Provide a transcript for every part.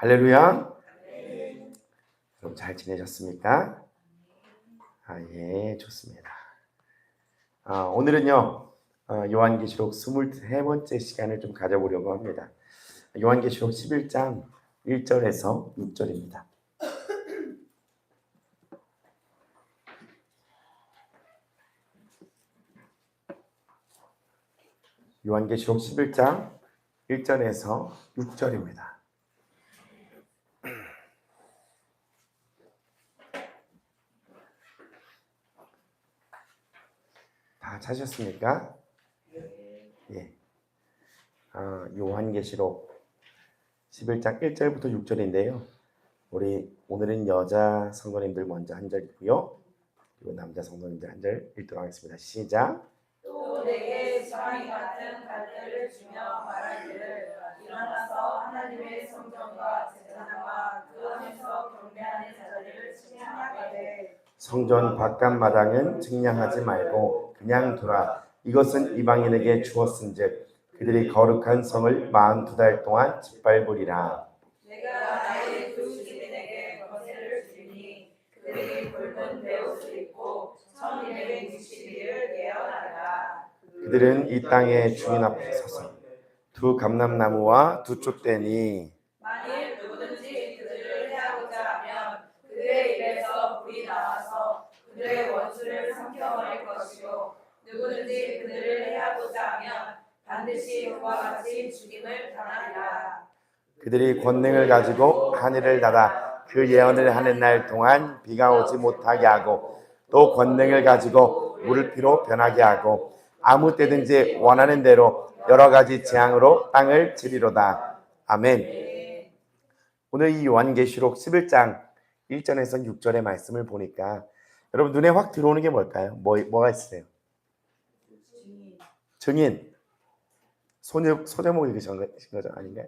할렐루야. 여러분 잘 지내셨습니까? 예, 좋습니다. 오늘은요, 요한계시록 23번째 시간을 좀 가져보려고 합니다. 요한계시록 11장 1절에서 6절입니다. 요한계시록 11장 1절에서 6절입니다. 다 찾으셨습니까? 예. 요한계시록 11장 1절부터 6절인데요. 오늘은 여자 성도님들 먼저 한 절이고요. 그리고 남자 성도님들 한 절 읽도록 하겠습니다. 시작. 또 내게 지팡이 같은 갈대를 주며 말하기를 일어나서 하나님의 성전과 제사장과 그 안에서 경배하는 자들을 측량하되 성전 바깥마당은 측량하지 말고 그냥 두라. 이것은 이방인에게 주었은즉 그들이 거룩한 성을 42달 동안 짓밟으리라. 내가 나의 두 주인에게 거세를 주리니 그들이 붉은 베옷을 입고 1260일을 예언하리라. 그들은 이 땅의 주인 앞에 서서 두 감람나무와 두 촛대니 만일 누구든지 그들을 해하고자 하면 그들의 입에서 불이 나와서 그들의 원수를 삼켜버릴 것이요 누구든지 그들을 해하고자 하면 반드시 그와 같이 죽임을 당하리라. 그들이 권능을 가지고 하늘을 닫아 그 예언을 하는 날 동안 비가 오지 못하게 하고 또 권능을 가지고 물을 피로 변하게 하고 아무 때든지 원하는 대로 여러 가지 재앙으로 땅을 치리로다. 아멘. 오늘 이 요한계시록 11장 1절에서 6절의 말씀을 보니까 여러분 눈에 확 들어오는 게 뭘까요? 뭐가 있어요? 증인. 소제목 읽으신 거죠? 아닌가요?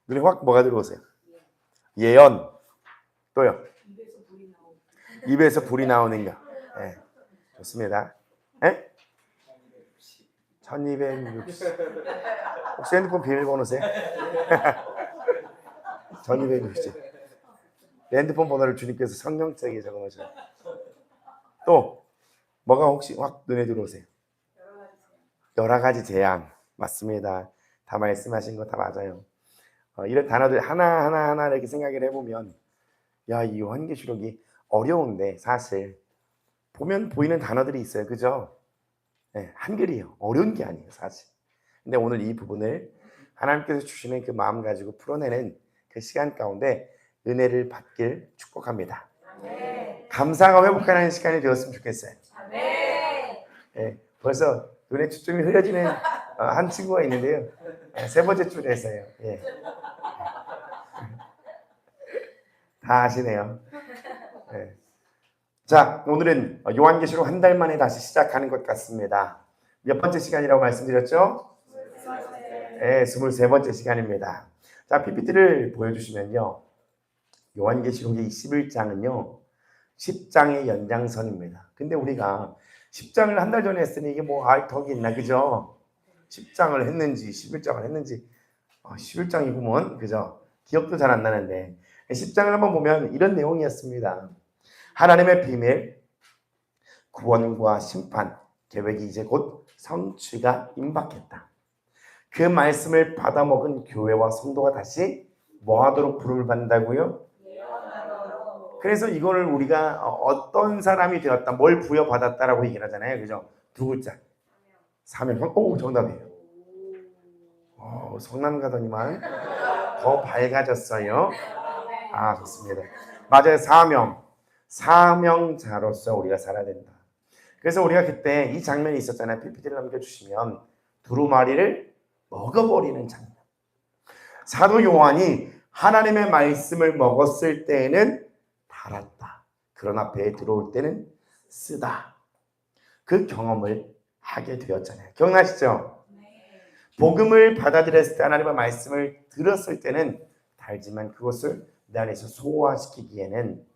눈에 확 뭐가 들어오세요? 예언. 또요? 입에서 불이 나오는 거. 네. 좋습니다. 네? 1260. 혹시 핸드폰 비밀번호세요? 1260. 핸드폰 번호를 주님께서 성경책에 적어놓으셔. 또 뭐가 혹시 확 눈에 들어오세요? 여러 가지 재앙. 맞습니다. 다 말씀하신 거 다 맞아요. 이런 단어들 하나하나 이렇게 생각을 해보면 이 요한계시록이 어려운데 사실 보면 보이는 단어들이 있어요. 그죠? 네, 한글이에요. 어려운 게 아니에요, 사실. 근데 오늘 이 부분을 하나님께서 주시는 그 마음 가지고 풀어내는 그 시간 가운데 은혜를 받길 축복합니다. 아멘. 감사가 회복하는 시간이 되었으면 좋겠어요. 아멘. 네, 벌써 눈에 초점이 흐려지는 한 친구가 있는데요. 세 번째 줄에서요. 예. 다 아시네요. 네. 자, 오늘은 요한계시록 한 달 만에 다시 시작하는 것 같습니다. 몇 번째 시간이라고 말씀드렸죠? 네, 23번째 시간입니다. 자, PPT를 보여주시면요. 요한계시록의 11장은요. 10장의 연장선입니다. 근데 우리가 10장을 한 달 전에 했으니 이게 덕이 있나, 그죠? 10장을 했는지 11장을 했는지 11장이구먼, 그죠? 기억도 잘 안 나는데 10장을 한번 보면 이런 내용이었습니다. 하나님의 비밀, 구원과 심판, 계획이 이제 곧 성취가 임박했다. 그 말씀을 받아먹은 교회와 성도가 다시 뭐하도록 부름을 받는다고요? 그래서 이거를 우리가 어떤 사람이 되었다, 뭘 부여받았다라고 얘기를 하잖아요. 그죠? 두 글자. 사명. 오, 정답이에요. 성남 가더니만 더 밝아졌어요. 좋습니다. 맞아요. 사명자로서 우리가 살아야 된다. 그래서 우리가 그때 이 장면이 있었잖아요. PPT를 남겨주시면 두루마리를 먹어버리는 장면. 사도 요한이 하나님의 말씀을 먹었을 때에는 달았다. 그러나 배에 들어올 때는 쓰다. 그 경험을 하게 되었잖아요. 기억나시죠? 복음을 받아들였을 때, 하나님의 말씀을 들었을 때는 달지만 그것을 내 안에서 소화시키기에는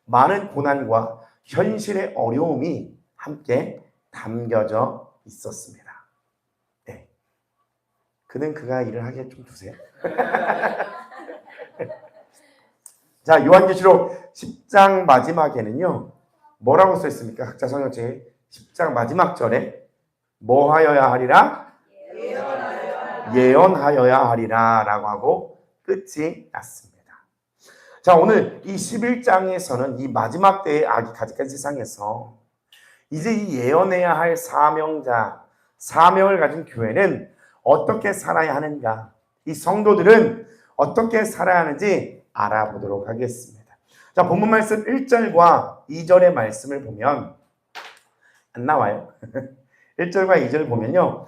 많은 고난과 현실의 어려움이 함께 담겨져 있었습니다. 네. 그는 그가 일을 하게 좀 두세요. 자, 요한계시록 10장 마지막에는요. 뭐라고 써 있습니까? 각자 성경책에 10장 마지막 절에 뭐 하여야 하리라? 예언하여야 하리라 라고 하고 끝이 났습니다. 자, 오늘 이 11장에서는 이 마지막 때의 악이 가득한 세상에서 이제 이 예언해야 할 사명자, 사명을 가진 교회는 어떻게 살아야 하는가, 이 성도들은 어떻게 살아야 하는지 알아보도록 하겠습니다. 자, 본문 말씀 1절과 2절의 말씀을 보면 안 나와요. 1절과 2절 보면요.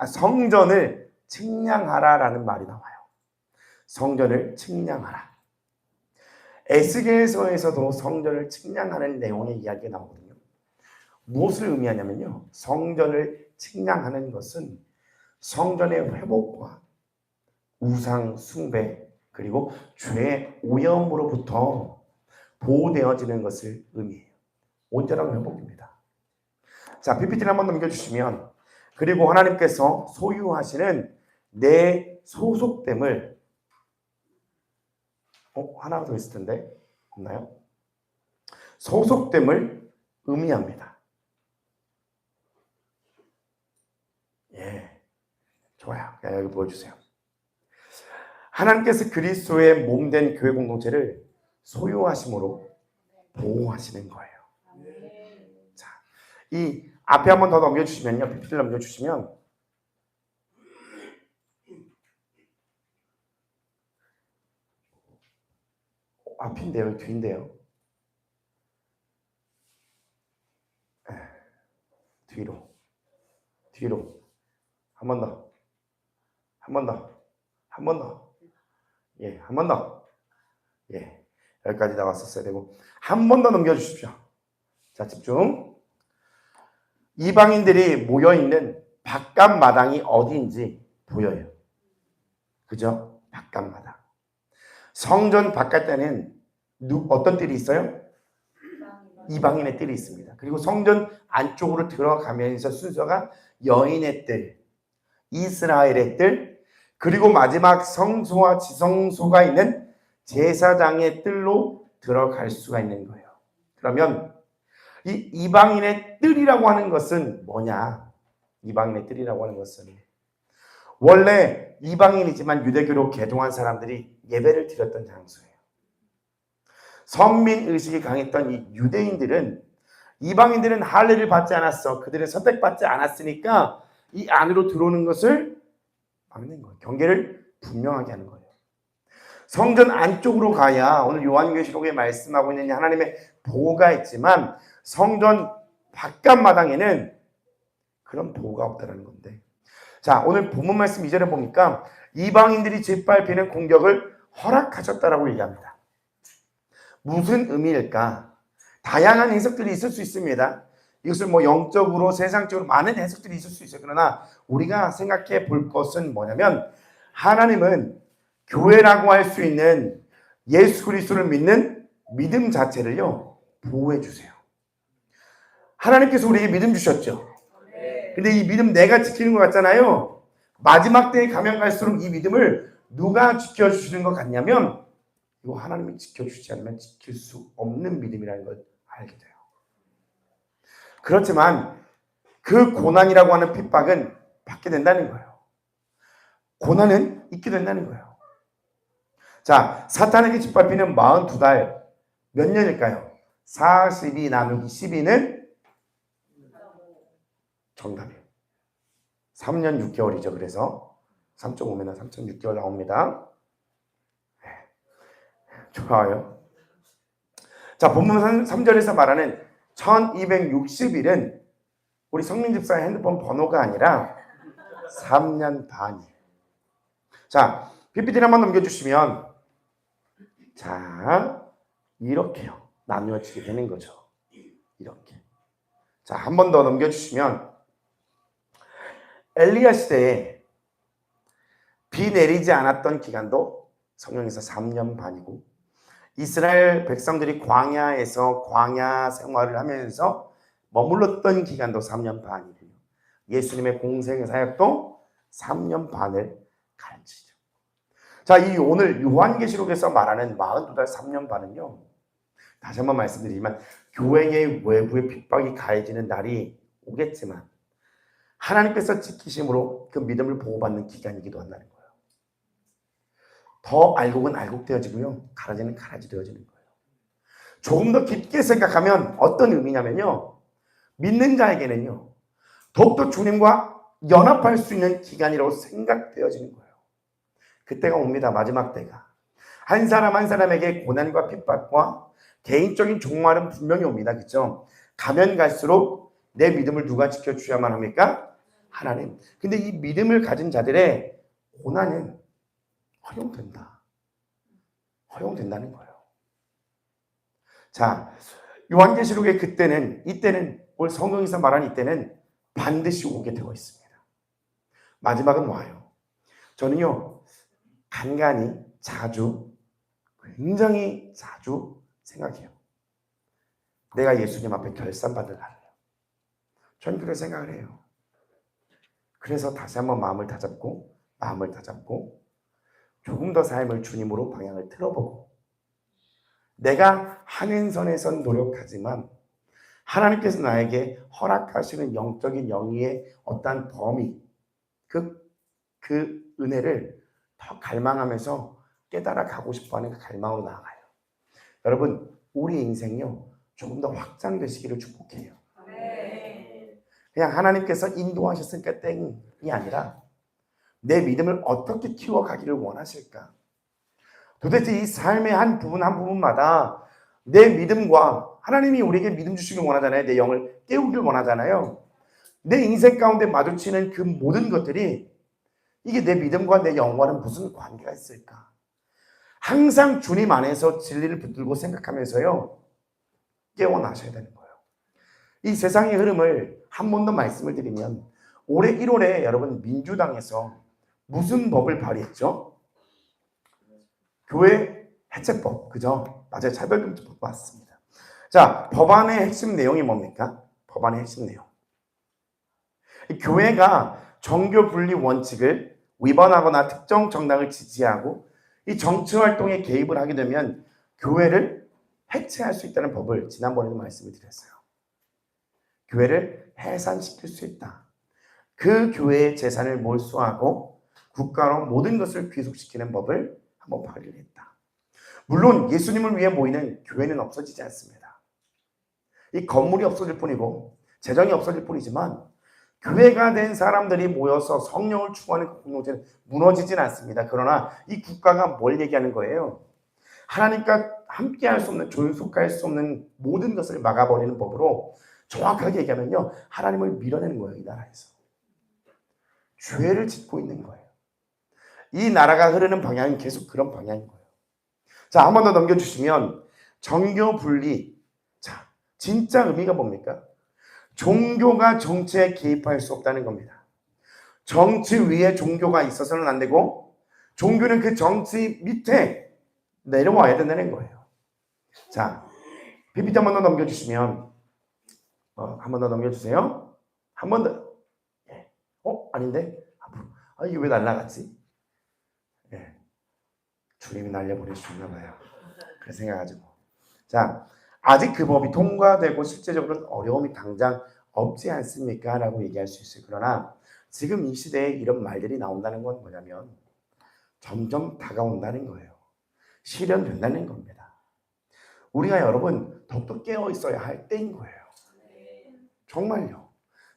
성전을 측량하라라는 말이 나와요. 성전을 측량하라. 에스겔서에서도 성전을 측량하는 내용의 이야기가 나오거든요. 무엇을 의미하냐면요. 성전을 측량하는 것은 성전의 회복과 우상 숭배 그리고 죄 오염으로부터 보호되어지는 것을 의미해요. 온전한 회복입니다. 자, PPT를 한번 넘겨주시면 그리고 하나님께서 소유하시는 내 소속됨을 하나 더 있을 텐데 없나요? 소속됨을 의미합니다. 예, 좋아요. 여기 보여주세요. 하나님께서 그리스도의 몸된 교회 공동체를 소유하심으로 보호하시는 거예요. 자, 이 앞에 한번 더 넘겨주시면요. PPT를 넘겨주시면 앞인데요, 뒤인데요. 뒤로. 한 번 더. 예, 한 번 더. 예, 여기까지 나왔었어야 되고 한 번 더 넘겨주십시오. 자, 집중. 이방인들이 모여있는 바깥 마당이 어디인지 보여요. 그죠? 바깥 마당. 성전 바깥에는 어떤 뜰이 있어요? 이방인의 뜰이 있습니다. 그리고 성전 안쪽으로 들어가면서 순서가 여인의 뜰, 이스라엘의 뜰, 그리고 마지막 성소와 지성소가 있는 제사장의 뜰로 들어갈 수가 있는 거예요. 그러면 이 이방인의 뜰이라고 하는 것은 뭐냐? 이방인의 뜰이라고 하는 것은 원래 이방인이지만 유대교로 개종한 사람들이 예배를 드렸던 장소예요. 선민의식이 강했던 이 유대인들은 이방인들은 할례를 받지 않았어. 그들은 선택받지 않았으니까 이 안으로 들어오는 것을 막는 거예요. 경계를 분명하게 하는 거예요. 성전 안쪽으로 가야 오늘 요한계시록에 말씀하고 있는 하나님의 보호가 있지만 성전 바깥 마당에는 그런 보호가 없다는 건데, 자, 오늘 본문 말씀 2절에 보니까 이방인들이 짓밟히는 공격을 허락하셨다라고 얘기합니다. 무슨 의미일까? 다양한 해석들이 있을 수 있습니다. 이것을 뭐 영적으로 세상적으로 많은 해석들이 있을 수 있어요. 그러나 우리가 생각해 볼 것은 뭐냐면 하나님은 교회라고 할 수 있는 예수 그리스도를 믿는 믿음 자체를요 보호해 주세요. 하나님께서 우리에게 믿음 주셨죠. 근데 이 믿음 내가 지키는 것 같잖아요. 마지막 때에 가면 갈수록 이 믿음을 누가 지켜주시는 것 같냐면 이거 하나님이 지켜주시지 않으면 지킬 수 없는 믿음이라는 걸 알게 돼요. 그렇지만 그 고난이라고 하는 핍박은 받게 된다는 거예요. 고난은 있게 된다는 거예요. 자, 사탄에게 짓밟히는 42달 몇 년일까요? 42 나누기 12는 정답이에요. 3년 6개월이죠. 그래서 3.5면 3.6개월 나옵니다. 좋아요. 자, 본문 3절에서 말하는 1260일은 우리 성민 집사의 핸드폰 번호가 아니라 3년 반이에요. 자, PPT를 한번 넘겨주시면 자, 이렇게요. 나누어지게 되는 거죠. 이렇게. 자, 한 번 더 넘겨주시면 엘리야 시대에 비 내리지 않았던 기간도 성경에서 3년 반이고 이스라엘 백성들이 광야에서 광야 생활을 하면서 머물렀던 기간도 3년 반이고요. 예수님의 공생의 사역도 3년 반을 가르치죠. 자, 이 오늘 요한계시록에서 말하는 42달 3년 반은요. 다시 한번 말씀드리지만 교회의 외부의 핍박이 가해지는 날이 오겠지만 하나님께서 지키심으로 그 믿음을 보호받는 기간이기도 한다는 거예요. 더 알곡은 알곡되어지고요. 가라지는 가라지되어지는 거예요. 조금 더 깊게 생각하면 어떤 의미냐면요. 믿는 자에게는요. 더욱더 주님과 연합할 수 있는 기간이라고 생각되어지는 거예요. 그때가 옵니다. 마지막 때가. 한 사람 한 사람에게 고난과 핍박과 개인적인 종말은 분명히 옵니다. 그렇죠? 가면 갈수록 내 믿음을 누가 지켜주야만 합니까? 하나님. 근데 이 믿음을 가진 자들의 고난은 허용된다. 허용된다는 거예요. 자, 요한계시록의 이때는 오늘 성경에서 말한 이때는 반드시 오게 되어 있습니다. 마지막은 와요. 저는요, 간간히 자주, 굉장히 자주 생각해요. 내가 예수님 앞에 결산받을 날이에요. 저는 그렇게 생각을 해요. 그래서 다시 한번 마음을 다잡고 조금 더 삶을 주님으로 방향을 틀어보고 내가 하는 선에선 노력하지만 하나님께서 나에게 허락하시는 영적인 영위의 어떠한 범위 그 은혜를 더 갈망하면서 깨달아 가고 싶어하는 그 갈망으로 나아가요. 여러분 우리 인생요 조금 더 확장되시기를 축복해요. 그냥 하나님께서 인도하셨으니까 땡이 아니라 내 믿음을 어떻게 키워가기를 원하실까? 도대체 이 삶의 한 부분마다 내 믿음과 하나님이 우리에게 믿음 주시길 원하잖아요. 내 영을 깨우길 원하잖아요. 내 인생 가운데 마주치는 그 모든 것들이 이게 내 믿음과 내 영과는 무슨 관계가 있을까? 항상 주님 안에서 진리를 붙들고 생각하면서요. 깨어나셔야 되는 거예요. 이 세상의 흐름을 한 번 더 말씀을 드리면 올해 1월에 여러분 민주당에서 무슨 법을 발의했죠? 교회 해체법, 그죠? 맞아요. 차별금지법 맞습니다. 자, 법안의 핵심 내용이 뭡니까? 법안의 핵심 내용. 교회가 정교 분리 원칙을 위반하거나 특정 정당을 지지하고 이 정치 활동에 개입을 하게 되면 교회를 해체할 수 있다는 법을 지난번에도 말씀을 드렸어요. 교회를 해산시킬 수 있다. 그 교회의 재산을 몰수하고 국가로 모든 것을 귀속시키는 법을 한번 발의를 했다. 물론 예수님을 위해 모이는 교회는 없어지지 않습니다. 이 건물이 없어질 뿐이고 재정이 없어질 뿐이지만 교회가 된 사람들이 모여서 성령을 추구하는 공동체는 무너지진 않습니다. 그러나 이 국가가 뭘 얘기하는 거예요? 하나님과 함께할 수 없는, 존속할 수 없는 모든 것을 막아버리는 법으로 정확하게 얘기하면요. 하나님을 밀어내는 거예요. 이 나라에서. 죄를 짓고 있는 거예요. 이 나라가 흐르는 방향은 계속 그런 방향인 거예요. 자, 한 번 더 넘겨주시면 정교 분리. 자, 진짜 의미가 뭡니까? 종교가 정치에 개입할 수 없다는 겁니다. 정치 위에 종교가 있어서는 안 되고 종교는 그 정치 밑에 내려와야 된다는 거예요. 자, PPT 한 번 더 넘겨주시면 한 번 더 넘겨주세요. 한 번 더. 아닌데? 이게 왜 날라갔지? 예. 주님이 날려보내주셨나 봐요. 그렇게 생각가지고. 자, 아직 그 법이 통과되고 실제적으로는 어려움이 당장 없지 않습니까? 라고 얘기할 수 있어요. 그러나 지금 이 시대에 이런 말들이 나온다는 건 뭐냐면 점점 다가온다는 거예요. 실현된다는 겁니다. 우리가 여러분 더욱더 깨어 있어야 할 때인 거예요. 정말요.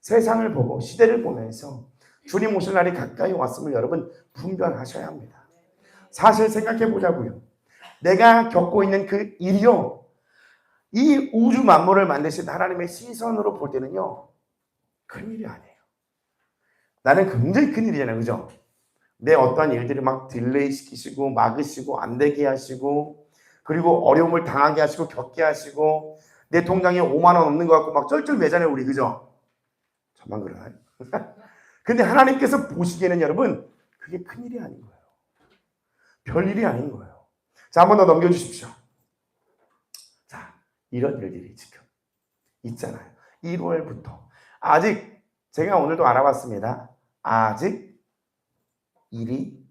세상을 보고 시대를 보면서 주님 오실 날이 가까이 왔음을 여러분 분별하셔야 합니다. 사실 생각해 보자고요. 내가 겪고 있는 그 일이요. 이 우주 만물을 만드신 하나님의 시선으로 볼 때는요. 큰일이 아니에요. 나는 굉장히 큰일이잖아요. 그죠? 내 어떠한 일들을 막 딜레이 시키시고 막으시고 안 되게 하시고 그리고 어려움을 당하게 하시고 겪게 하시고 내 통장에 5만 원 없는 것 같고 막 쩔쩔매잖아요. 우리 그죠? 저만 그러나요? 근데 하나님께서 보시기에는 여러분 그게 큰일이 아닌 거예요. 별일이 아닌 거예요. 자, 한 번 더 넘겨주십시오. 자, 이런 일들이 지금 있잖아요. 1월부터 아직 제가 오늘도 알아봤습니다. 아직 일이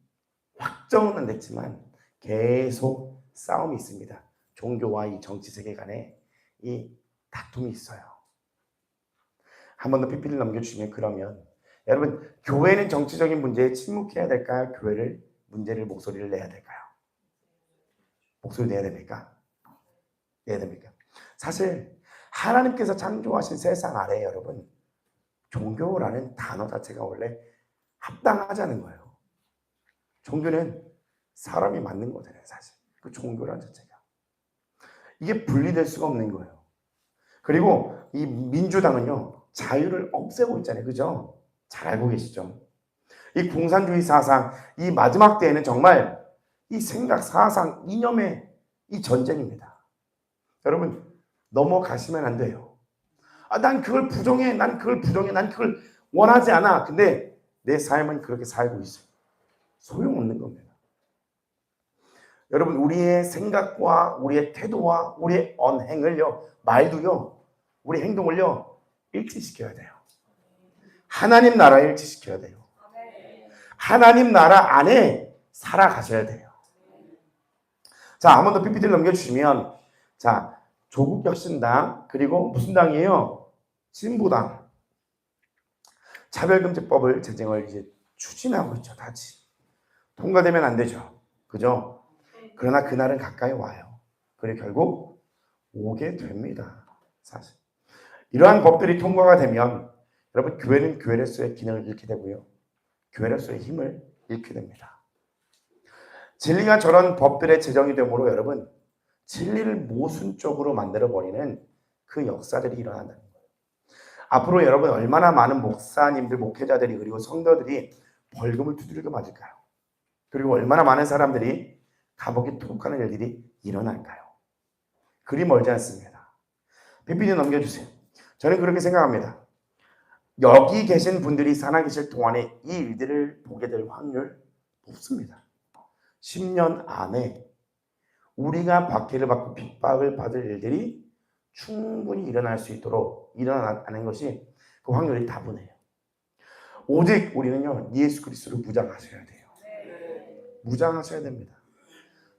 확정은 안 됐지만 계속 싸움이 있습니다. 종교와 이 정치 세계 간에 이 다툼이 있어요. 한 번 더 PPT를 넘겨주시면 그러면 여러분 교회는 정치적인 문제에 침묵해야 될까요? 문제를 목소리를 내야 될까요? 목소리 내야 됩니까? 내야 됩니까? 사실 하나님께서 창조하신 세상 아래에 여러분 종교라는 단어 자체가 원래 합당하지 않은 거예요. 종교는 사람이 만든 거잖아요, 사실. 그 종교라는 자체가. 이게 분리될 수가 없는 거예요. 그리고 이 민주당은요, 자유를 없애고 있잖아요. 그죠? 잘 알고 계시죠? 이 공산주의 사상, 이 마지막 때에는 정말 이 생각, 사상, 이념의 이 전쟁입니다. 여러분, 넘어가시면 안 돼요. 난 그걸 부정해. 난 그걸 원하지 않아. 근데 내 삶은 그렇게 살고 있어요. 소용없는 겁니다. 여러분, 우리의 생각과 우리의 태도와 우리의 언행을요, 말도요, 우리 행동을요, 일치시켜야 돼요. 하나님 나라에 일치시켜야 돼요. 하나님 나라 안에 살아가셔야 돼요. 자, 한 번 더 PPT를 넘겨주시면, 자, 조국혁신당, 그리고 무슨 당이에요? 진보당. 차별금지법을 제정을 이제 추진하고 있죠, 다시. 통과되면 안 되죠. 그죠? 그러나 그날은 가까이 와요. 그리고 결국 오게 됩니다. 사실. 이러한 법들이 통과가 되면 여러분 교회는 교회로서의 기능을 잃게 되고요. 교회로서의 힘을 잃게 됩니다. 진리가 저런 법들의 제정이 되므로 여러분 진리를 모순적으로 만들어버리는 그 역사들이 일어난다는 거예요. 앞으로 여러분 얼마나 많은 목사님들, 목회자들이 그리고 성도들이 벌금을 두드리고 맞을까요? 그리고 얼마나 많은 사람들이 감옥에 투옥하는 일들이 일어날까요? 그리 멀지 않습니다. PPT 넘겨주세요. 저는 그렇게 생각합니다. 여기 계신 분들이 살아계실 동안에 이 일들을 보게 될 확률 높습니다. 10년 안에 우리가 박해를 받고 핍박을 받을 일들이 충분히 일어날 수 있도록 일어나는 것이 그 확률이 다분해요. 오직 우리는요, 예수 그리스도를 무장하셔야 돼요. 무장하셔야 됩니다.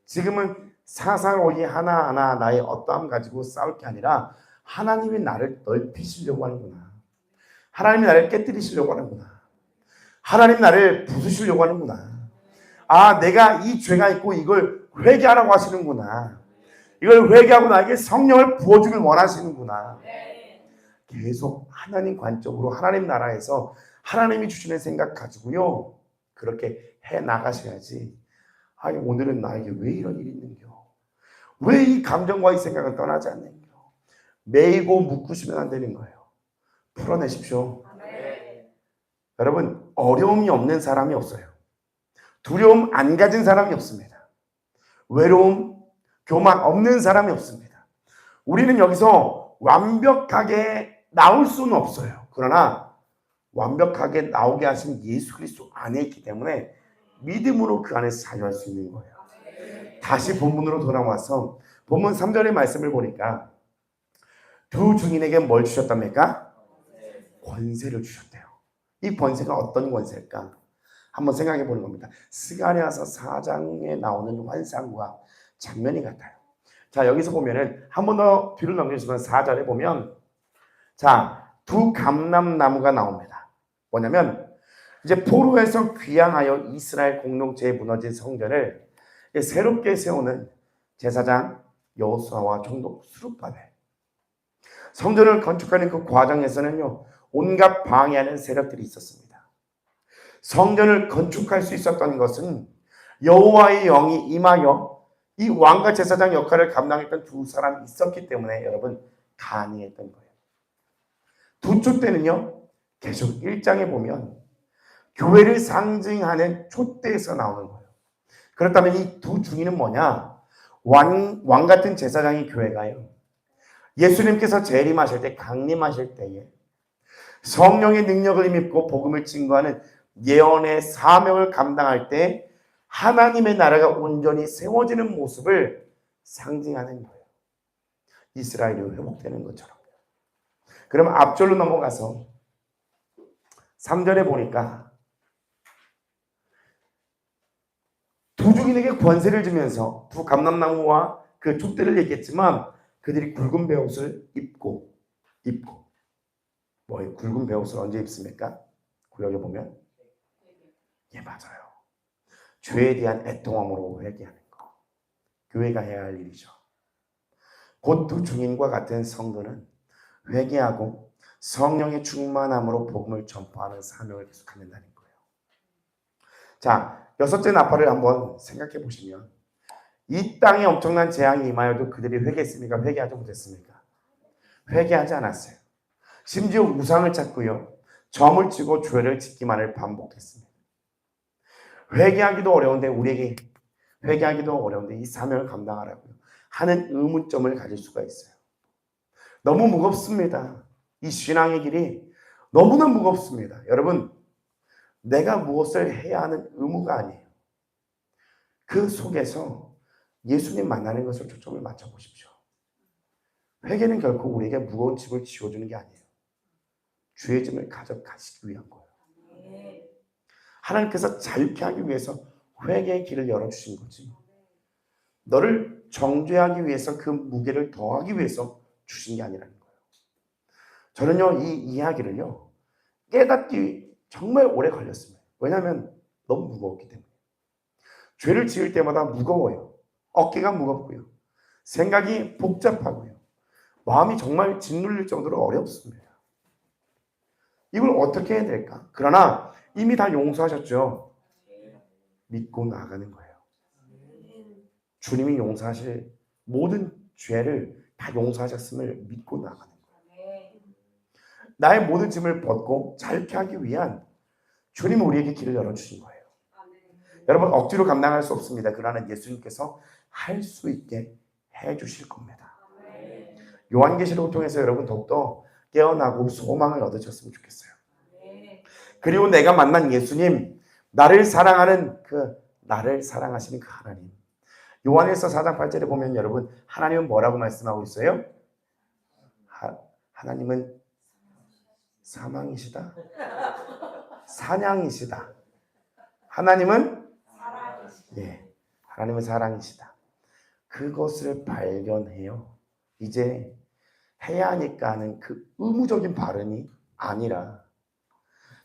지금은 사상 오이 하나하나 나의 어떠함 가지고 싸울 게 아니라 하나님이 나를 넓히시려고 하는구나. 하나님이 나를 깨뜨리시려고 하는구나. 하나님 나를 부수시려고 하는구나. 내가 이 죄가 있고 이걸 회개하라고 하시는구나. 이걸 회개하고 나에게 성령을 부어주길 원하시는구나. 계속 하나님 관점으로 하나님 나라에서 하나님이 주시는 생각 가지고요. 그렇게 해 나가셔야지. 오늘은 나에게 왜 이런 일이 있는겨? 왜 이 감정과 이 생각은 떠나지 않는겨? 매이고 묶으시면 안 되는 거예요. 풀어내십시오. 여러분, 어려움이 없는 사람이 없어요. 두려움 안 가진 사람이 없습니다. 외로움, 교만 없는 사람이 없습니다. 우리는 여기서 완벽하게 나올 수는 없어요. 그러나 완벽하게 나오게 하신 예수 그리스도 안에 있기 때문에 믿음으로 그 안에서 자유할 수 있는 거예요. 다시 본문으로 돌아와서 본문 3절의 말씀을 보니까 두 증인에게 뭘 주셨답니까? 권세를 주셨대요. 이 권세가 어떤 권세일까? 한번 생각해 보는 겁니다. 스가랴서 4장에 나오는 환상과 장면이 같아요. 자, 여기서 보면은 한 번 더 뒤를 넘겨주시면 4절에 보면 두 감람나무가 나옵니다. 뭐냐면 이제 포로에서 귀향하여 이스라엘 공동체에 무너진 성전을 새롭게 세우는 제사장 여호수아와 총독 스룹바벨. 성전을 건축하는 그 과정에서는요, 온갖 방해하는 세력들이 있었습니다. 성전을 건축할 수 있었던 것은 여호와의 영이 임하여 이 왕과 제사장 역할을 감당했던 두 사람이 있었기 때문에 여러분 가능했던 거예요. 두 쪽 때는요, 계속 1장에 보면 교회를 상징하는 촛대에서 나오는 거예요. 그렇다면 이 두 중인은 뭐냐? 왕 같은 제사장이 교회가요. 예수님께서 재림하실 때, 강림하실 때에 성령의 능력을 힘입고 복음을 증거하는 예언의 사명을 감당할 때 하나님의 나라가 온전히 세워지는 모습을 상징하는 거예요. 이스라엘이 회복되는 것처럼. 그럼 앞절로 넘어가서 3절에 보니까 두 이방인에게 권세를 주면서 두 감람나무와 그 촛대를 얘기했지만 그들이 굵은 베옷을 입고 뭐예요? 굵은 베옷을 언제 입습니까? 구역에 보면 예, 맞아요. 죄에 대한 애통함으로 회개하는 거. 교회가 해야 할 일이죠. 곧 두 증인과 같은 성도는 회개하고 성령의 충만함으로 복음을 전파하는 사명을 계속하면 된다는 거예요. 자, 여섯째 나팔을 한번 생각해 보시면 이 땅에 엄청난 재앙이 임하여도 그들이 회개했습니까? 회개하지 못했습니까? 회개하지 않았어요. 심지어 우상을 찾고요. 점을 치고 죄를 짓기만을 반복했습니다. 회개하기도 어려운데 우리에게 회개하기도 어려운데 이 사명을 감당하라고요 하는 의문점을 가질 수가 있어요. 너무 무겁습니다. 이 신앙의 길이 너무나 무겁습니다. 여러분, 내가 무엇을 해야 하는 의무가 아니에요. 그 속에서 예수님 만나는 것을 초점을 맞춰보십시오. 회개는 결코 우리에게 무거운 짐을 지워주는 게 아니에요. 주의 짐을 가져가시기 위한 거예요. 하나님께서 자유케 하기 위해서 회개의 길을 열어주신 거지. 너를 정죄하기 위해서 그 무게를 더하기 위해서 주신 게 아니라는 거예요. 저는요, 이 이야기를요, 깨닫기 정말 오래 걸렸습니다. 왜냐하면 너무 무거웠기 때문에. 죄를 지을 때마다 무거워요. 어깨가 무겁고요. 생각이 복잡하고요. 마음이 정말 짓눌릴 정도로 어렵습니다. 이걸 어떻게 해야 될까? 그러나 이미 다 용서하셨죠. 믿고 나가는 거예요. 주님이 용서하실 모든 죄를 다 용서하셨음을 믿고 나가는 거예요. 나의 모든 짐을 벗고 자유케 하기 위한 주님은 우리에게 길을 열어주신 거예요. 여러분, 억지로 감당할 수 없습니다. 그러나 예수님께서 할 수 있게 해주실 겁니다. 요한계시록을 통해서 여러분 더욱더 깨어나고 소망을 얻으셨으면 좋겠어요. 그리고 내가 만난 예수님, 나를 사랑하는 나를 사랑하시는 그 하나님. 요한일서 4장 8절에 보면 여러분, 하나님은 뭐라고 말씀하고 있어요? 하나님은 사망이시다. 사냥이시다. 하나님은 하나님은 사랑이시다. 그것을 발견해요. 이제 해야 하니까 하는 그 의무적인 발언이 아니라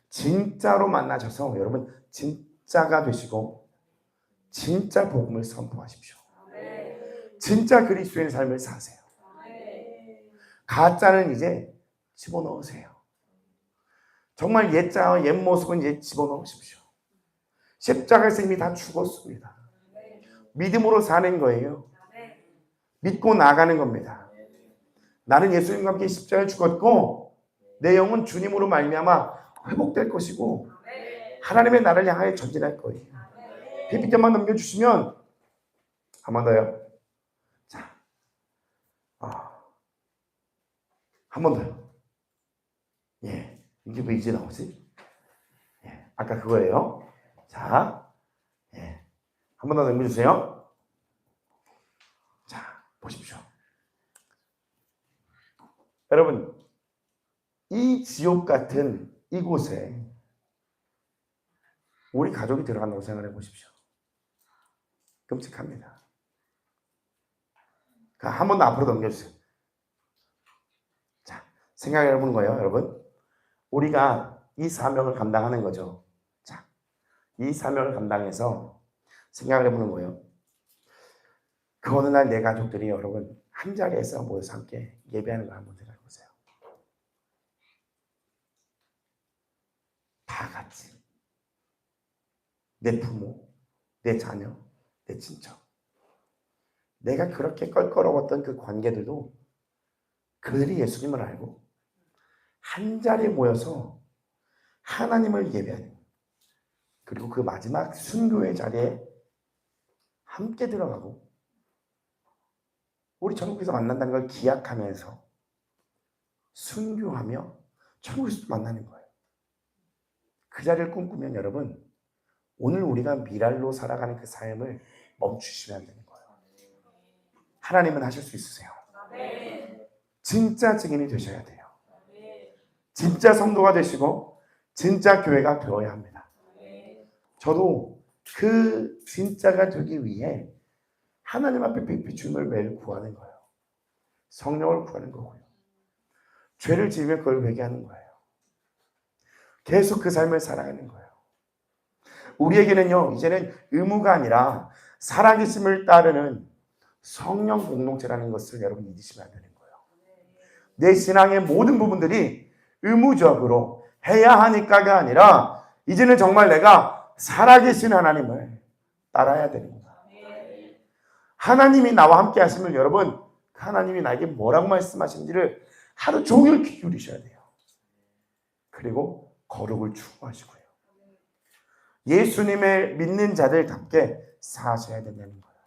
진짜로 만나셔서 여러분 진짜가 되시고 진짜 복음을 선포하십시오. 진짜 그리스도의 삶을 사세요. 가짜는 이제 집어넣으세요. 정말 옛자와 옛 모습은 이제 집어넣으십시오. 십자가에서 이미 다 죽었습니다. 믿음으로 사는 거예요. 믿고 나가는 겁니다. 나는 예수님과 함께 십자가에 죽었고 내 영은 주님으로 말미암아 회복될 것이고 하나님의 나라를 향하여 전진할 거예요. PPT만 넘겨주시면 한 번 더요. 자, 한 번 더요. 예, 이게 왜 이제 나오지? 예, 아까 그거예요. 자, 예, 한 번 더 넘겨주세요. 자, 보십시오. 여러분, 이 지옥 같은 이곳에 우리 가족이 들어간다고 생각해 보십시오. 끔찍합니다. 한 번 더 앞으로 넘겨주세요. 자, 생각해 보는 거예요, 여러분. 우리가 이 사명을 감당하는 거죠. 자, 이 사명을 감당해서 생각을 해보는 거예요. 그 어느 날 내 가족들이 여러분 한 자리에서 모여서 함께 예배하는 걸 한번 생각해 보세요. 다 같이. 내 부모, 내 자녀, 내 친척. 내가 그렇게 껄끄러웠던 그 관계들도 그들이 예수님을 알고 한 자리에 모여서 하나님을 예배하는, 그리고 그 마지막 순교의 자리에 함께 들어가고 우리 천국에서 만난다는 걸 기약하면서 순교하며 천국에서 만나는 거예요. 그 자리를 꿈꾸면 여러분, 오늘 우리가 미랄로 살아가는 그 삶을 멈추시면 안 되는 거예요. 하나님은 하실 수 있으세요. 진짜 증인이 되셔야 돼요. 진짜 성도가 되시고 진짜 교회가 되어야 합니다. 저도 그 진짜가 되기 위해 하나님 앞에 비춤을 매일 구하는 거예요. 성령을 구하는 거고요. 죄를 지으면 그걸 회개하는 거예요. 계속 그 삶을 살아가는 거예요. 우리에게는요, 이제는 의무가 아니라 살아계심을 따르는 성령 공동체라는 것을 여러분 잊으시면 안 되는 거예요. 내 신앙의 모든 부분들이 의무적으로 해야 하니까가 아니라 이제는 정말 내가 살아계신 하나님을 따라야 되는 거예요. 하나님이 나와 함께 하시면 여러분, 하나님이 나에게 뭐라고 말씀하시는지를 하루 종일 귀 기울이셔야 돼요. 그리고 거룩을 추구하시고요. 예수님을 믿는 자들답게 사셔야 된다는 거예요.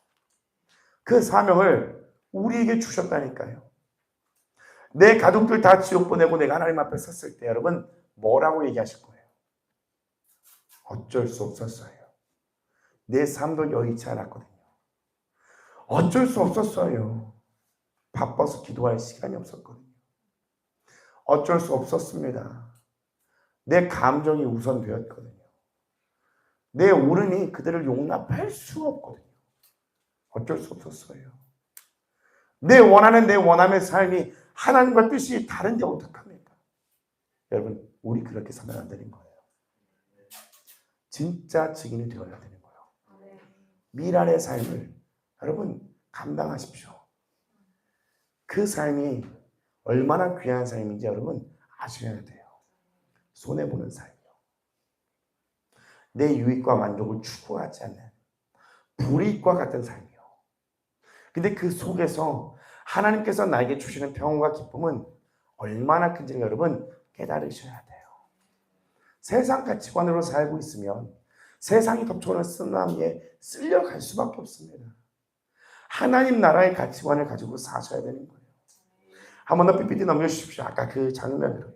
그 사명을 우리에게 주셨다니까요. 내 가족들 다 지옥 보내고 내가 하나님 앞에 섰을 때 여러분 뭐라고 얘기하실 거예요? 어쩔 수 없었어요. 내 삶도 여의치 않았거든요. 어쩔 수 없었어요. 바빠서 기도할 시간이 없었거든요. 어쩔 수 없었습니다. 내 감정이 우선되었거든요. 내 오른이 그들을 용납할 수 없거든요. 어쩔 수 없었어요. 내 원함의 삶이 하나님과 뜻이 다른데 어떡합니까? 여러분, 우리 그렇게 살면 안 되는 거예요. 진짜 증인이 되어야 되는 거예요. 미랄의 삶을 여러분 감당하십시오. 그 삶이 얼마나 귀한 삶인지 여러분 아셔야 돼요. 손해보는 삶이요. 내 유익과 만족을 추구하지 않는 불이익과 같은 삶이요. 근데 그 속에서 하나님께서 나에게 주시는 평온과 기쁨은 얼마나 큰지 여러분 깨달으셔야 돼요. 세상 가치관으로 살고 있으면 세상이 덮쳐오는 쓰나미에 쓸려갈 수밖에 없습니다. 하나님 나라의 가치관을 가지고 사셔야 되는 거예요. 한 번 더 PPT 넘겨주십시오. 아까 그 장면으로요.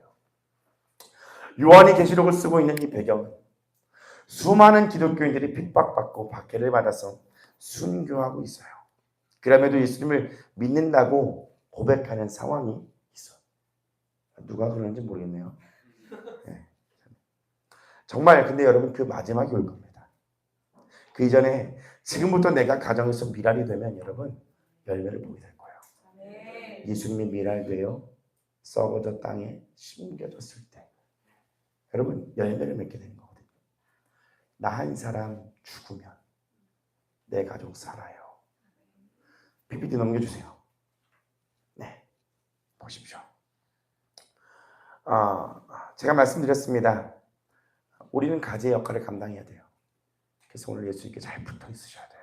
요한이 계시록을 쓰고 있는 이 배경은 수많은 기독교인들이 핍박받고 박해를 받아서 순교하고 있어요. 그럼에도 예수님을 믿는다고 고백하는 상황이 있어요. 누가 그러는지 모르겠네요. 네. 정말 근데 여러분 그 마지막이 올 겁니다. 그 이전에 지금부터 내가 가정에서 미랄이 되면 여러분 열매를 보게 될 거예요. 예수님이 미랄되어 썩어져 땅에 심겨졌을 때 여러분 열매를 맺게 되는 거거든요. 나 한 사람 죽으면 내 가족 살아요. PPT 넘겨주세요. 네, 보십시오. 제가 말씀드렸습니다. 우리는 가지의 역할을 감당해야 돼요. 그래서 오늘 예수님께 잘 붙어 있으셔야 돼요.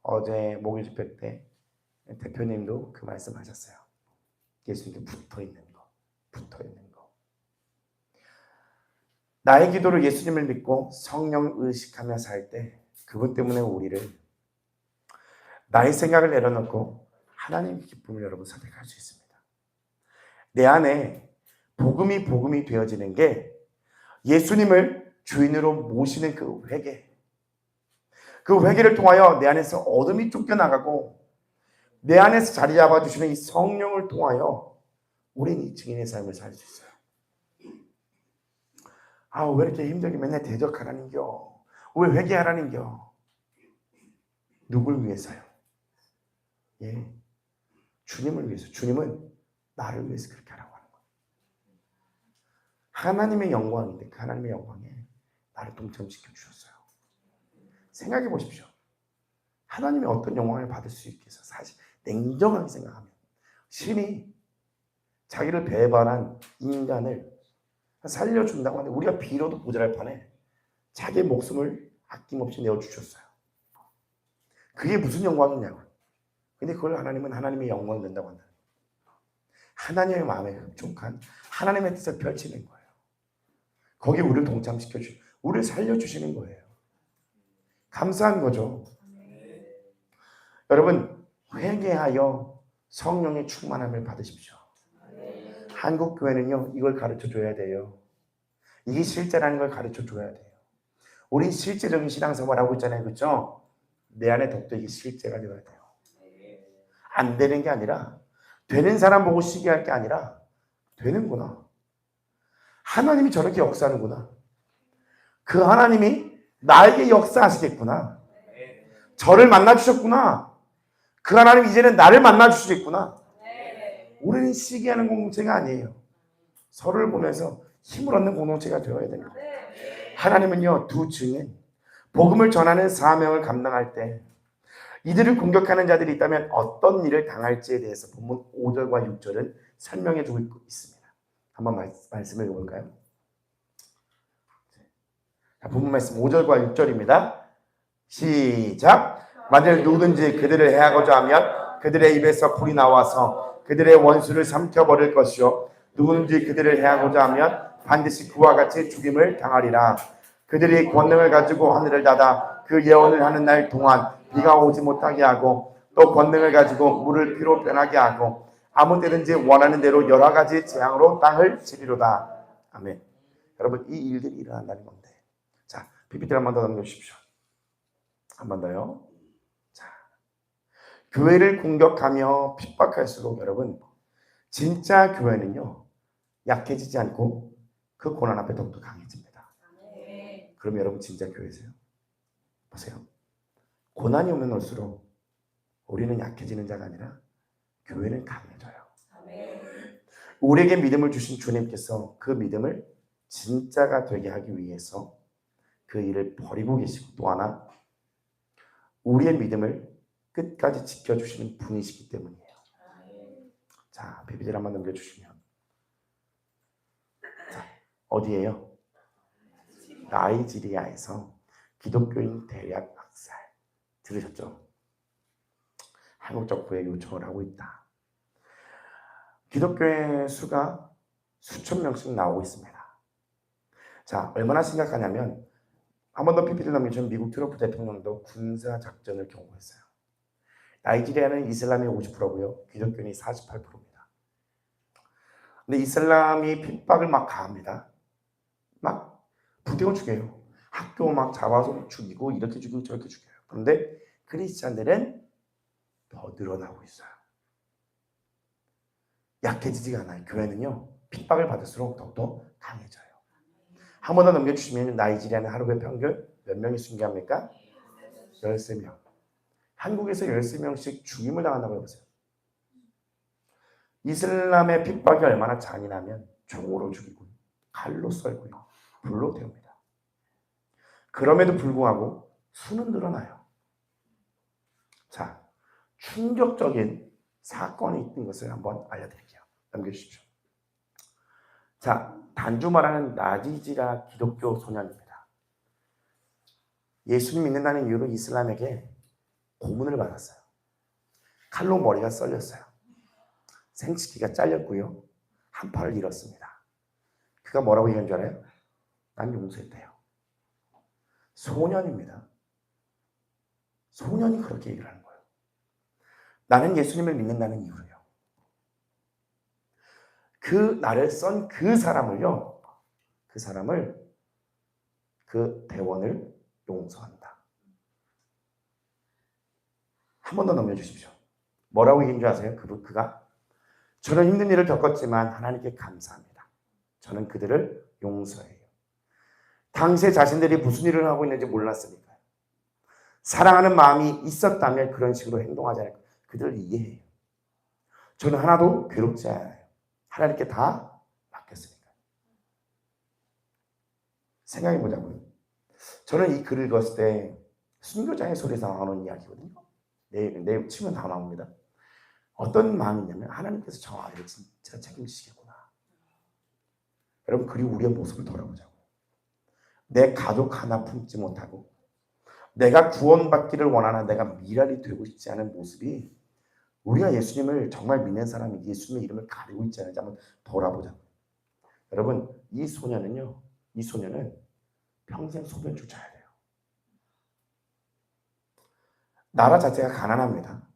어제 목요일 집회 때 대표님도 그 말씀하셨어요. 예수님께 붙어 있는 거, 붙어 있는 거. 나의 기도를 예수님을 믿고 성령을 의식하며 살 때 그분 때문에 우리를 나의 생각을 내려놓고 하나님의 기쁨을 여러분 선택할 수 있습니다. 내 안에 복음이 되어지는 게 예수님을 주인으로 모시는 그 회개. 그 회개를 통하여 내 안에서 어둠이 쫓겨나가고 내 안에서 자리 잡아주시는 이 성령을 통하여 우리는 이 증인의 삶을 살 수 있어요. 왜 이렇게 힘들게 맨날 대적하라는겨? 왜 회개하라는겨? 누굴 위해서요? 예, 주님을 위해서. 주님은 나를 위해서 그렇게 하라고 하는 거예요. 하나님의 영광인데 그 하나님의 영광에 나를 동참시켜 주셨어요. 생각해 보십시오. 하나님이 어떤 영광을 받을 수 있겠어요? 사실 냉정하게 생각하면 신이 자기를 배반한 인간을 살려준다고 하는데 우리가 빌어도 모자랄 판에 자기의 목숨을 아낌없이 내어주셨어요. 그게 무슨 영광이냐고. 근데 그걸 하나님은 하나님의 영광을 낸다고 한다. 하나님의 마음에 흡족한 하나님의 뜻을 펼치는 거예요. 거기에 우리를 동참시켜주시고 우리를 살려주시는 거예요. 감사한 거죠. 여러분 회개하여 성령의 충만함을 받으십시오. 한국 교회는요 이걸 가르쳐줘야 돼요. 이게 실제라는 걸 가르쳐줘야 돼요. 우리 실제적인 신앙생활 하고 있잖아요. 그렇죠? 내 안에 더욱더 이게 실제가 되어야 돼요. 안 되는 게 아니라 되는 사람 보고 시기할 게 아니라 되는구나. 하나님이 저렇게 역사하는구나. 그 하나님이 나에게 역사하시겠구나. 저를 만나주셨구나. 그 하나님 이제는 나를 만나주시겠구나. 우리는 시기하는 공동체가 아니에요. 서로를 보면서 힘을 얻는 공동체가 되어야 됩니다. 하나님은요, 두 증인, 복음을 전하는 사명을 감당할 때 이들을 공격하는 자들이 있다면 어떤 일을 당할지에 대해서 본문 5절과 6절은 설명해 주고 있습니다. 한번 말씀을 읽어볼까요? 자, 본문 말씀 5절과 6절입니다. 시작. 만일 누구든지 그들을 해하고자 하면 그들의 입에서 불이 나와서 그들의 원수를 삼켜버릴 것이요 누구든지 그들을 해하고자 하면 반드시 그와 같이 죽임을 당하리라. 그들이 권능을 가지고 하늘을 닫아 그 예언을 하는 날 동안 비가 오지 못하게 하고 또 권능을 가지고 물을 피로 변하게 하고 아무 때든지 원하는 대로 여러 가지 재앙으로 땅을 치리로다. 아멘. 여러분, 이 일들이 일어난다는 건데, 자, PPT 한 번 더 넘겨주십시오. 한 번 더요. 자, 교회를 공격하며 핍박할수록 여러분, 진짜 교회는요 약해지지 않고 그 고난 앞에 더욱더 강해집니다. 그럼 여러분 진짜 교회세요? 보세요. 고난이 오면 올수록 우리는 약해지는 자가 아니라 교회는 강해져요. 우리에게 믿음을 주신 주님께서 그 믿음을 진짜가 되게 하기 위해서 그 일을 버리고 계시고 또 하나 우리의 믿음을 끝까지 지켜주시는 분이시기 때문이에요. 자, PPT를 한번 넘겨주시면 자, 어디예요? 나이지리아에서 기독교인 대략 학살 들으셨죠? 한국 정부에 요청을 하고 있다. 기독교의 수가 수천 명씩 나오고 있습니다. 자, 얼마나 심각하냐면 한 번 더 PPT를 넘기면 미국 트럼프 대통령도 군사 작전을 경고했어요. 나이지리아는 이슬람이 50%고요. 기독교인이 48%입니다. 근데 이슬람이 핍박을 막 가합니다. 막 부대원 죽여요. 학교 막 잡아서 죽이고 이렇게 죽이고 저렇게 죽여요. 그런데 크리스찬들은 더 늘어나고 있어요. 약해지지가 않아요. 교회는요 핍박을 받을수록 더욱더 강해져요. 한 번 더 넘겨주시면 나이지리아는 하루에 평균 몇 명이 순교합니까? 13명. 한국에서 13명씩 죽임을 당한다고 해보세요. 이슬람의 핍박이 얼마나 잔인하면 총으로 죽이고 칼로 썰고요. 불로 태웁니다. 그럼에도 불구하고 수는 늘어나요. 자, 충격적인 사건이 있는 것을 한번 알려드릴게요. 넘겨주십시오. 자, 단주 말하는 나이지리아 기독교 소년입니다. 예수님 믿는다는 이유로 이슬람에게 고문을 받았어요. 칼로 머리가 썰렸어요. 생식기가 잘렸고요. 한 팔을 잃었습니다. 그가 뭐라고 얘기한 줄 알아요? 난 용서했대요. 소년입니다. 소년이 그렇게 얘기를 하는 거예요. 나는 예수님을 믿는다는 이유로요. 그 나를 썬 그 사람을요. 그 사람을 그 대원을 용서한다. 한 번 더 넘겨주십시오. 뭐라고 얘기한 줄 아세요? 그가 저는 힘든 일을 겪었지만 하나님께 감사합니다. 저는 그들을 용서해요. 당시에 자신들이 무슨 일을 하고 있는지 몰랐으니까요. 사랑하는 마음이 있었다면 그런 식으로 행동하지 않을 거예요. 그들을 이해해요. 저는 하나도 괴롭지 않아요. 하나님께 다 맡겼으니까요. 생각해 보자고요. 저는 이 글을 읽었을 때 순교자의 소리에서 나오는 이야기거든요. 내 치면 다 나옵니다. 어떤 마음이냐면 하나님께서 저 아이를 진짜 책임지시겠구나. 여러분, 그리고 우리의 모습을 돌아보자고요. 내 가족 하나 품지 못하고 내가 구원받기를 원하는 내가 미랄이 되고 싶지 않은 모습이 우리가 예수님을 정말 믿는 사람이 예수님의 이름을 가리고 있지 않은지 한번 돌아보자고요. 여러분, 이 소년은 평생 소변 쫓아야 돼요. 나라 자체가 가난합니다.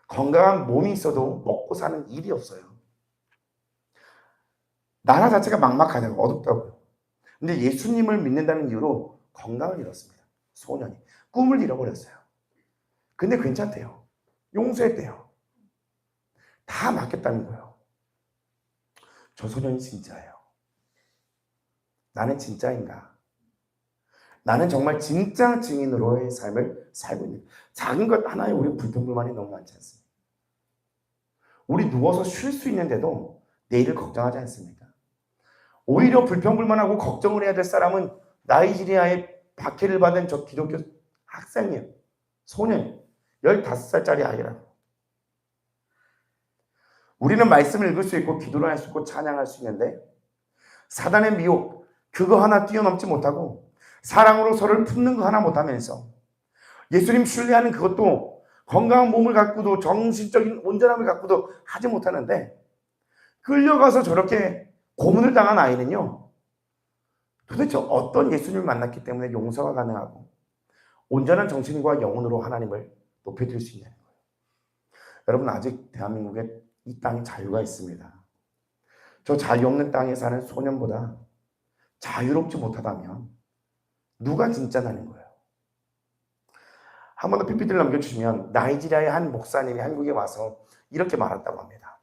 건강한 몸이 있어도 먹고 사는 일이 없어요. 나라 자체가 막막하다고 어둡다고요. 근데 예수님을 믿는다는 이유로 건강을 잃었습니다. 소년이 꿈을 잃어버렸어요. 근데 괜찮대요. 용서했대요. 다 맡겼다는 거예요. 저 소년이 진짜예요. 나는 진짜인가? 나는 정말 진짜 증인으로의 삶을 살고 있는, 작은 것 하나에 우리 불평불만이 너무 많지 않습니까? 우리 누워서 쉴 수 있는데도 내일을 걱정하지 않습니까? 오히려 불평불만하고 걱정을 해야 될 사람은 나이지리아의 박해를 받은 저 기독교 학생이에요. 소년, 15살짜리 아이라고. 우리는 말씀을 읽을 수 있고 기도를 할 수 있고 찬양할 수 있는데 사단의 미혹, 그거 하나 뛰어넘지 못하고 사랑으로 서로를 품는 거 하나 못하면서 예수님 신뢰하는 그것도 건강한 몸을 갖고도 정신적인 온전함을 갖고도 하지 못하는데 끌려가서 저렇게 고문을 당한 아이는요, 도대체 어떤 예수님을 만났기 때문에 용서가 가능하고 온전한 정신과 영혼으로 하나님을 높여드릴 수 있냐는 거예요. 여러분, 아직 대한민국에 이 땅에 자유가 있습니다. 저 자유 없는 땅에 사는 소년보다 자유롭지 못하다면 누가 진짜 나는 거예요? 한 번 더 PPT를 넘겨주시면 나이지리아의 한 목사님이 한국에 와서 이렇게 말했다고 합니다.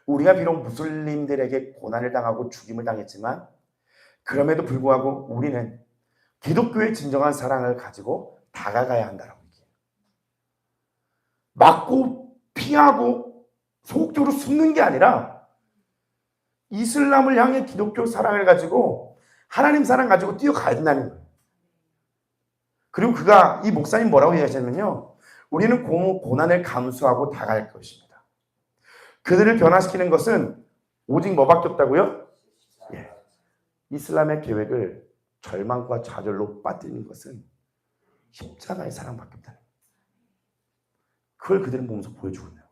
우리가 비록 무슬림들에게 고난을 당하고 죽임을 당했지만 그럼에도 불구하고 우리는 기독교의 진정한 사랑을 가지고 다가가야 한다라고 얘기해요. 맞고 피하고 소극적으로 숨는 게 아니라 이슬람을 향해 기독교 사랑을 가지고 하나님 사랑 가지고 뛰어가야 된다는 거예요. 그리고 이 목사님 뭐라고 얘기하셨냐면요, 우리는 고난을 감수하고 다가갈 것입니다. 그들을 변화시키는 것은 오직 뭐밖에 없다고요? 예. 이슬람의 계획을 절망과 좌절로 빠뜨리는 것은 십자가의 사랑밖에 없다는 거예요. 그걸 그들은 보면서 보여주고 있는 거예요.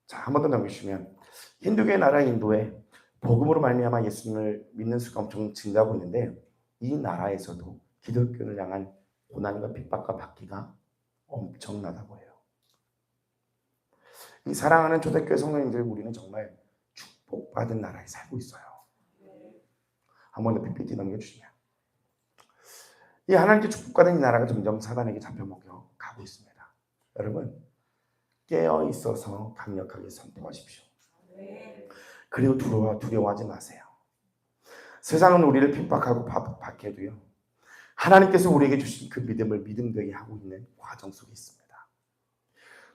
자, 한 번 더 넘기시면 힌두교의 나라 인도에 복음으로 말미암아 예수님을 믿는 수가 엄청 증가하고 있는데 이 나라에서도 기독교를 향한 고난과 핍박과 박해가 엄청나다고 해요. 이 사랑하는 초대교회 성도님들, 우리는 정말 축복받은 나라에 살고 있어요. 한 번 더 PPT 넘겨주시면 이 하나님께 축복받은 이 나라가 점점 사단에게 잡혀먹혀 가고 있습니다. 여러분, 깨어 있어서 강력하게 선포하십시오. 그리고 두려워하지 마세요. 세상은 우리를 핍박하고 박해도요, 하나님께서 우리에게 주신 그 믿음을 믿음되게 하고 있는 과정 속에 있습니다.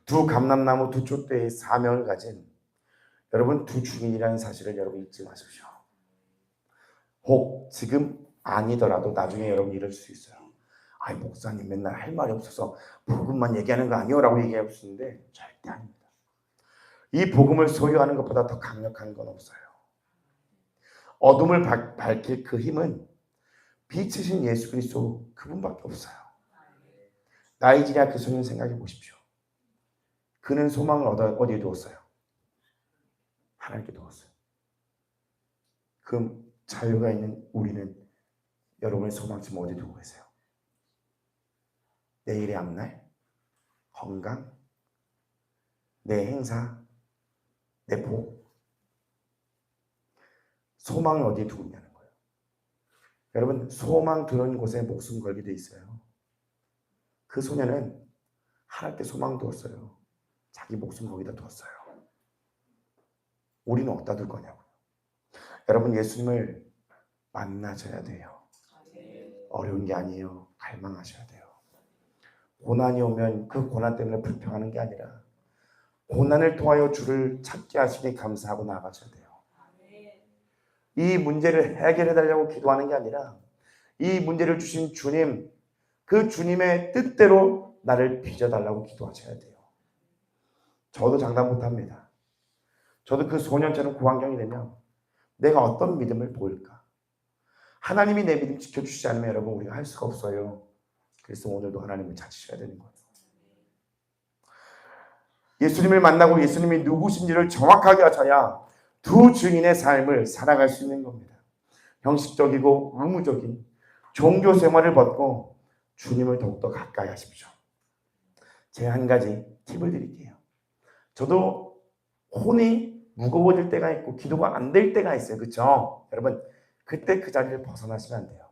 두 감람나무 두 촛대의 사명을 가진 여러분 두 중인이라는 사실을 여러분 잊지 마십시오. 혹 지금 아니더라도 나중에 여러분 이럴 수 있어요. 아이, 목사님 맨날 할 말이 없어서 복음만 얘기하는 거 아니요? 라고 얘기할 수 있는데 절대 아닙니다. 이 복음을 소유하는 것보다 더 강력한 건 없어요. 어둠을 밝힐 그 힘은 빛이신 예수 그리스도 그분밖에 없어요. 나이지리아 그 소년 생각해 보십시오. 그는 소망을 어디에 두었어요? 하나님께 두었어요. 그럼 자유가 있는 우리는 여러분의 소망 지금 어디에 두고 계세요? 내일의 앞날? 건강? 내 행사? 내 복? 소망을 어디에 두고 있냐는 거예요. 여러분, 소망 두는 곳에 목숨 걸게 돼 있어요. 그 소년은 하나님께 소망 두었어요. 자기 목숨 거기다 두었어요. 우리는 어디다 둘 거냐고요. 여러분, 예수님을 만나셔야 돼요. 어려운 게 아니에요. 갈망하셔야 돼요. 고난이 오면 그 고난 때문에 불평하는 게 아니라 고난을 통하여 주를 찾게 하시니 감사하고 나아가셔야 돼요. 이 문제를 해결해 달라고 기도하는 게 아니라 이 문제를 주신 주님, 그 주님의 뜻대로 나를 빚어달라고 기도하셔야 돼요. 저도 장담 못합니다. 저도 그 소년처럼 그 환경이 되면 내가 어떤 믿음을 보일까? 하나님이 내 믿음 지켜주시지 않으면 여러분 우리가 할 수가 없어요. 그래서 오늘도 하나님을 찾으셔야 되는 거예요. 예수님을 만나고 예수님이 누구신지를 정확하게 하셔야 두 증인의 삶을 살아갈 수 있는 겁니다. 형식적이고 의무적인 종교 생활을 벗고 주님을 더욱더 가까이 하십시오. 제가 한 가지 팁을 드릴게요. 저도 혼이 무거워질 때가 있고 기도가 안 될 때가 있어요. 그렇죠? 여러분, 그때 그 자리를 벗어나시면 안 돼요.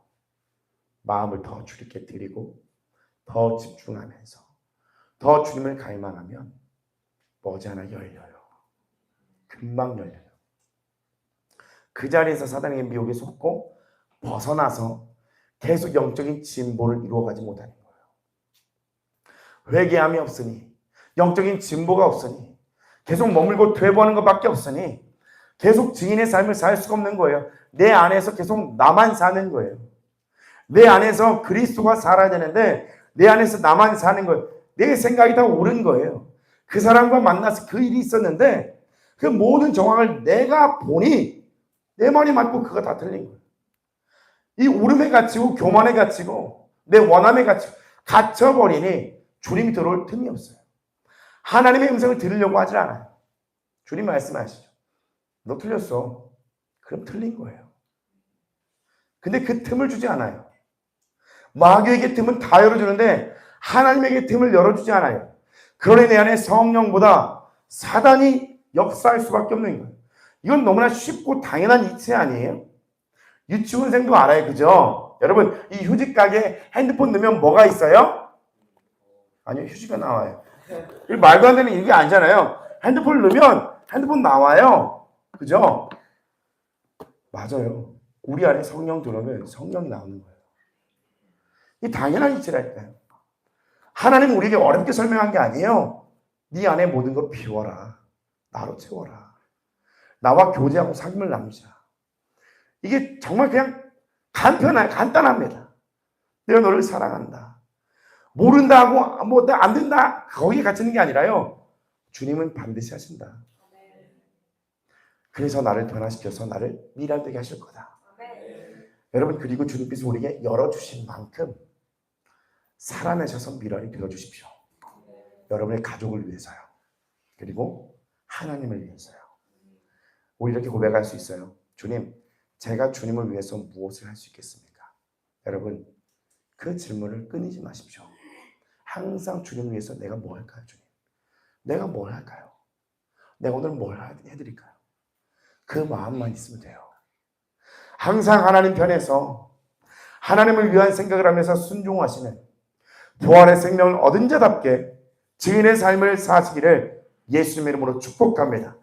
마음을 더 주님께 드리고 더 집중하면서 더 주님을 갈망하면 머지않아 열려요. 금방 열려요. 그 자리에서 사단에게 미혹에 속고 벗어나서 계속 영적인 진보를 이루어가지 못하는 거예요. 회개함이 없으니, 영적인 진보가 없으니, 계속 머물고 되보는 것밖에 없으니 계속 증인의 삶을 살 수가 없는 거예요. 내 안에서 계속 나만 사는 거예요. 내 안에서 그리스도가 살아야 되는데 내 안에서 나만 사는 거예요. 내 생각이 다 옳은 거예요. 그 사람과 만나서 그 일이 있었는데 그 모든 정황을 내가 보니 내 말이 맞고 그거 다 틀린 거예요. 이 울음에 갇히고 교만에 갇히고 내 원함에 갇히고 갇혀버리니 주님이 들어올 틈이 없어요. 하나님의 음성을 들으려고 하질 않아요. 주님 말씀하시죠. 너 틀렸어. 그럼 틀린 거예요. 근데 그 틈을 주지 않아요. 마귀에게 틈은 다 열어주는데 하나님에게 틈을 열어주지 않아요. 그러니 내 안에 성령보다 사단이 역사할 수밖에 없는 거예요. 이건 너무나 쉽고 당연한 이치 아니에요? 유치원생도 알아요. 그죠? 여러분, 이 휴지 가게에 핸드폰 넣으면 뭐가 있어요? 아니요, 휴지가 나와요. 말도 안 되는 일이 아니잖아요. 핸드폰을 넣으면 핸드폰 나와요. 그죠? 맞아요. 우리 안에 성령 들어오면 성령이 나오는 거예요. 이 당연한 이치라니까요. 하나님은 우리에게 어렵게 설명한 게 아니에요. 네 안에 모든 걸 비워라. 나로 채워라. 나와 교제하고 사귐을 나누자. 이게 정말 그냥 간단합니다. 내가 너를 사랑한다. 모른다고 안 된다. 거기에 갇히는 게 아니라요. 주님은 반드시 하신다. 그래서 나를 변화시켜서 나를 미랄되게 하실 거다. 여러분, 그리고 주님께서 우리에게 열어주신 만큼 살아내셔서 미랄이 되어주십시오. 여러분의 가족을 위해서요. 그리고 하나님을 위해서요. 우리 이렇게 고백할 수 있어요. 주님, 제가 주님을 위해서 무엇을 할 수 있겠습니까? 여러분, 그 질문을 끊이지 마십시오. 항상 주님을 위해서 내가 뭐 할까요, 주님? 내가 뭘 할까요? 내가 오늘 뭘 해드릴까요? 그 마음만 있으면 돼요. 항상 하나님 편에서 하나님을 위한 생각을 하면서 순종하시는 부활의 생명을 얻은 자답게 증인의 삶을 사시기를 예수님의 이름으로 축복합니다.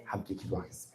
함께 기도하겠습니다.